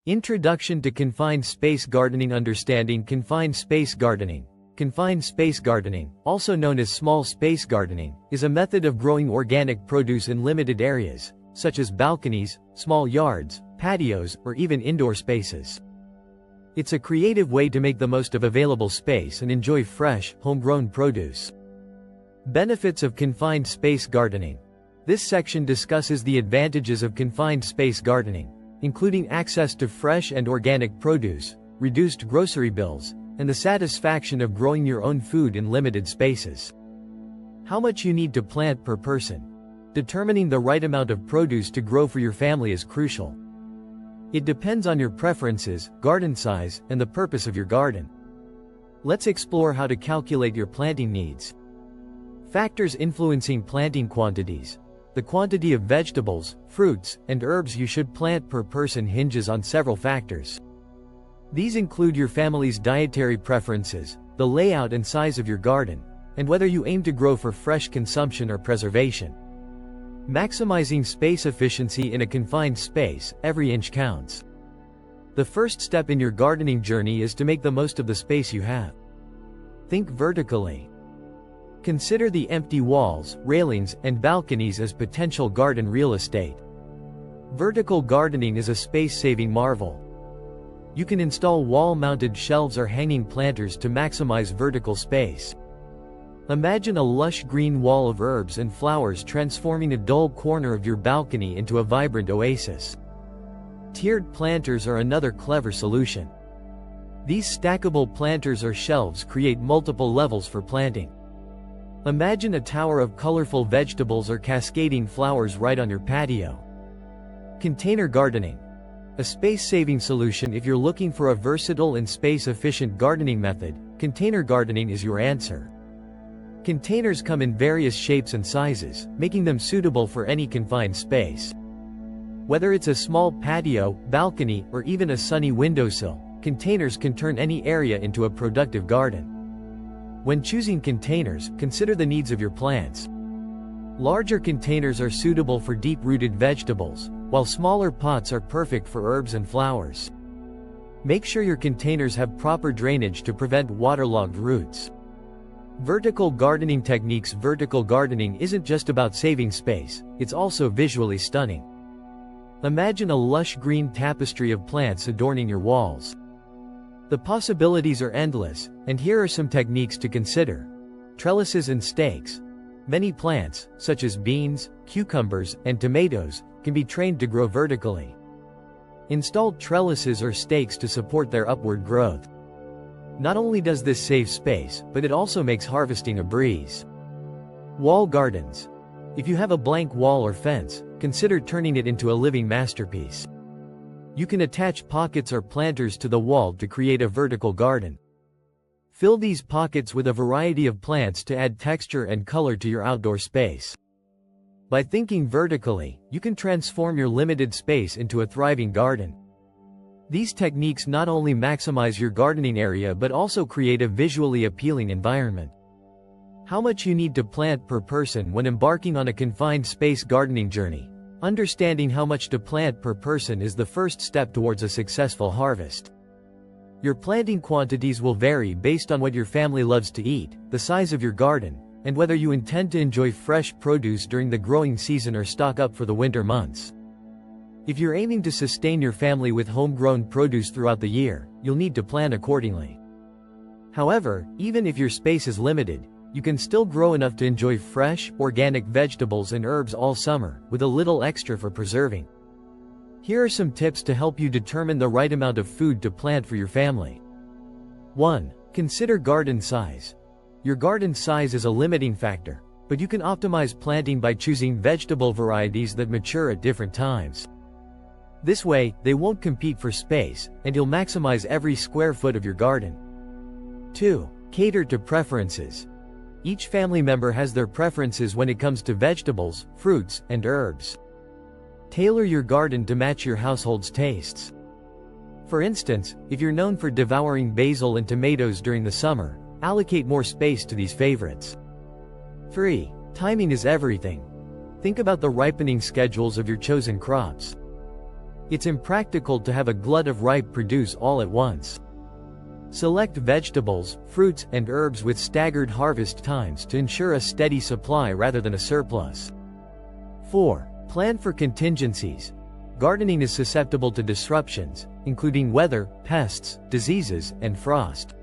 Introduction to Confined Space Gardening. Understanding confined space gardening. Confined space gardening, also known as small space gardening, is a method of growing organic produce in limited areas, such as balconies, small yards, patios, or even indoor spaces. It's a creative way to make the most of available space and enjoy fresh, homegrown produce. Benefits of confined space gardening. This section discusses the advantages of confined space gardening, including access to fresh and organic produce, reduced grocery bills, and the satisfaction of growing your own food in limited spaces. How much you need to plant per person. Determining the right amount of produce to grow for your family is crucial. It depends on your preferences, garden size, and the purpose of your garden. Let's explore how to calculate your planting needs. Factors influencing planting quantities. The quantity of vegetables, fruits, and herbs you should plant per person hinges on several factors. These include your family's dietary preferences, the layout and size of your garden, and whether you aim to grow for fresh consumption or preservation. Maximizing space efficiency. In a confined space, every inch counts. The first step in your gardening journey is to make the most of the space you have. Think vertically. Consider the empty walls, railings, and balconies as potential garden real estate. Vertical gardening is a space-saving marvel. You can install wall-mounted shelves or hanging planters to maximize vertical space. Imagine a lush green wall of herbs and flowers transforming a dull corner of your balcony into a vibrant oasis. Tiered planters are another clever solution. These stackable planters or shelves create multiple levels for planting. Imagine a tower of colorful vegetables or cascading flowers right on your patio. Container gardening. A space-saving solution. If you're looking for a versatile and space-efficient gardening method, container gardening is your answer. Containers come in various shapes and sizes, making them suitable for any confined space. Whether it's a small patio, balcony, or even a sunny windowsill, containers can turn any area into a productive garden. When choosing containers, consider the needs of your plants. Larger containers are suitable for deep-rooted vegetables, while smaller pots are perfect for herbs and flowers. Make sure your containers have proper drainage to prevent waterlogged roots. Vertical gardening techniques. Vertical gardening isn't just about saving space, it's also visually stunning. Imagine a lush green tapestry of plants adorning your walls. The possibilities are endless, and here are some techniques to consider. Trellises and stakes. Many plants, such as beans, cucumbers, and tomatoes, can be trained to grow vertically. Install trellises or stakes to support their upward growth. Not only does this save space, but it also makes harvesting a breeze. Wall gardens. If you have a blank wall or fence, consider turning it into a living masterpiece. You can attach pockets or planters to the wall to create a vertical garden. Fill these pockets with a variety of plants to add texture and color to your outdoor space. By thinking vertically, you can transform your limited space into a thriving garden. These techniques not only maximize your gardening area but also create a visually appealing environment. How much you need to plant per person. When embarking on a confined space gardening journey, understanding how much to plant per person is the first step towards a successful harvest. Your planting quantities will vary based on what your family loves to eat, the size of your garden, and whether you intend to enjoy fresh produce during the growing season or stock up for the winter months. If you're aiming to sustain your family with homegrown produce throughout the year, you'll need to plan accordingly. However, even if your space is limited, you can still grow enough to enjoy fresh, organic vegetables and herbs all summer, with a little extra for preserving. Here are some tips to help you determine the right amount of food to plant for your family. 1. Consider garden size. Your garden size is a limiting factor, but you can optimize planting by choosing vegetable varieties that mature at different times. This way, they won't compete for space, and you'll maximize every square foot of your garden. 2. Cater to preferences. Each family member has their preferences when it comes to vegetables, fruits, and herbs. Tailor your garden to match your household's tastes. For instance, if you're known for devouring basil and tomatoes during the summer, allocate more space to these favorites. 3. Timing is everything. Think about the ripening schedules of your chosen crops. It's impractical to have a glut of ripe produce all at once. Select vegetables, fruits, and herbs with staggered harvest times to ensure a steady supply rather than a surplus. 4. Plan for contingencies. Gardening is susceptible to disruptions, including weather, pests, diseases, and frost.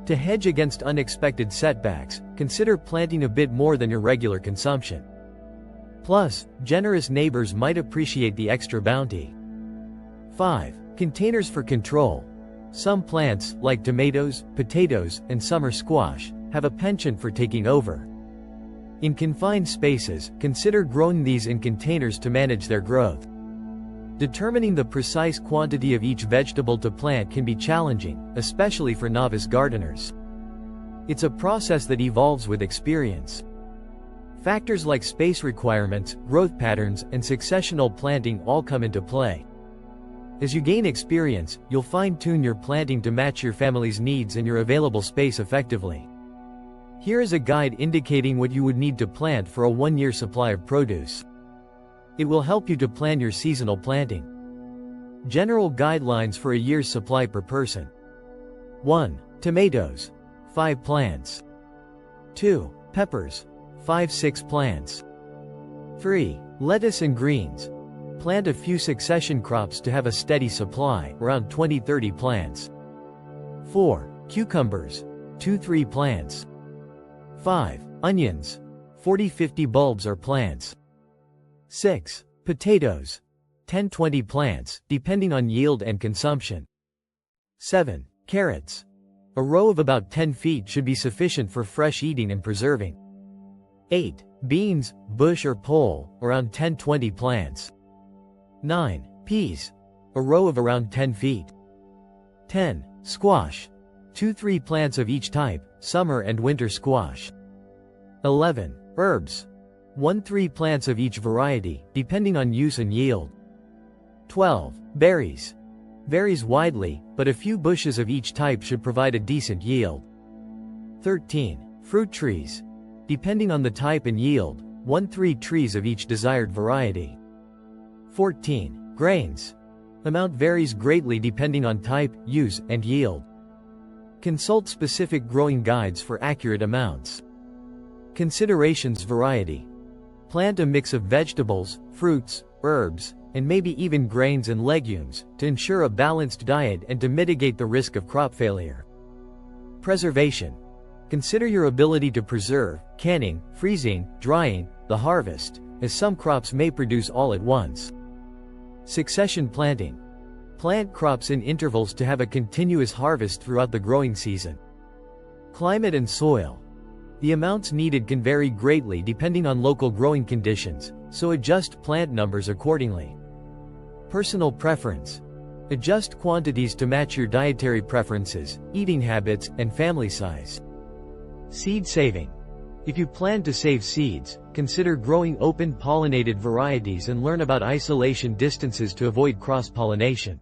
To hedge against unexpected setbacks, consider planting a bit more than your regular consumption. Plus, generous neighbors might appreciate the extra bounty. 5. Containers for control. Some plants, like tomatoes, potatoes, and summer squash, have a penchant for taking over. In confined spaces, consider growing these in containers to manage their growth. Determining the precise quantity of each vegetable to plant can be challenging, especially for novice gardeners. It's a process that evolves with experience. Factors like space requirements, growth patterns, and successional planting all come into play. As you gain experience, you'll fine-tune your planting to match your family's needs and your available space effectively. Here is a guide indicating what you would need to plant for a 1-year supply of produce. It will help you to plan your seasonal planting. General guidelines for a year's supply per person. 1. Tomatoes. 5 plants. 2. Peppers. 5-6 plants. 3. Lettuce and greens. Plant a few succession crops to have a steady supply, around 20-30 plants. 4. Cucumbers. 2-3 plants. 5. Onions. 40-50 bulbs or plants. 6. Potatoes. 10-20 plants, depending on yield and consumption. 7. Carrots. A row of about 10 feet should be sufficient for fresh eating and preserving. 8. Beans, bush or pole, around 10-20 plants. 9. Peas. A row of around 10 feet. 10. Squash. 2-3 plants of each type, summer and winter squash. 11. Herbs. 1-3 plants of each variety, depending on use and yield. 12. Berries. Varies widely, but a few bushes of each type should provide a decent yield. 13. Fruit trees. Depending on the type and yield, 1-3 trees of each desired variety. 14. Grains. Amount varies greatly depending on type, use, and yield. Consult specific growing guides for accurate amounts. Considerations: variety. Plant a mix of vegetables, fruits, herbs, and maybe even grains and legumes, to ensure a balanced diet and to mitigate the risk of crop failure. Preservation. Consider your ability to preserve, canning, freezing, drying, the harvest, as some crops may produce all at once. Succession planting. Plant crops in intervals to have a continuous harvest throughout the growing season. Climate and soil. The amounts needed can vary greatly depending on local growing conditions, so adjust plant numbers accordingly. Personal preference. Adjust quantities to match your dietary preferences, eating habits, and family size. Seed saving. If you plan to save seeds, consider growing open-pollinated varieties and learn about isolation distances to avoid cross-pollination.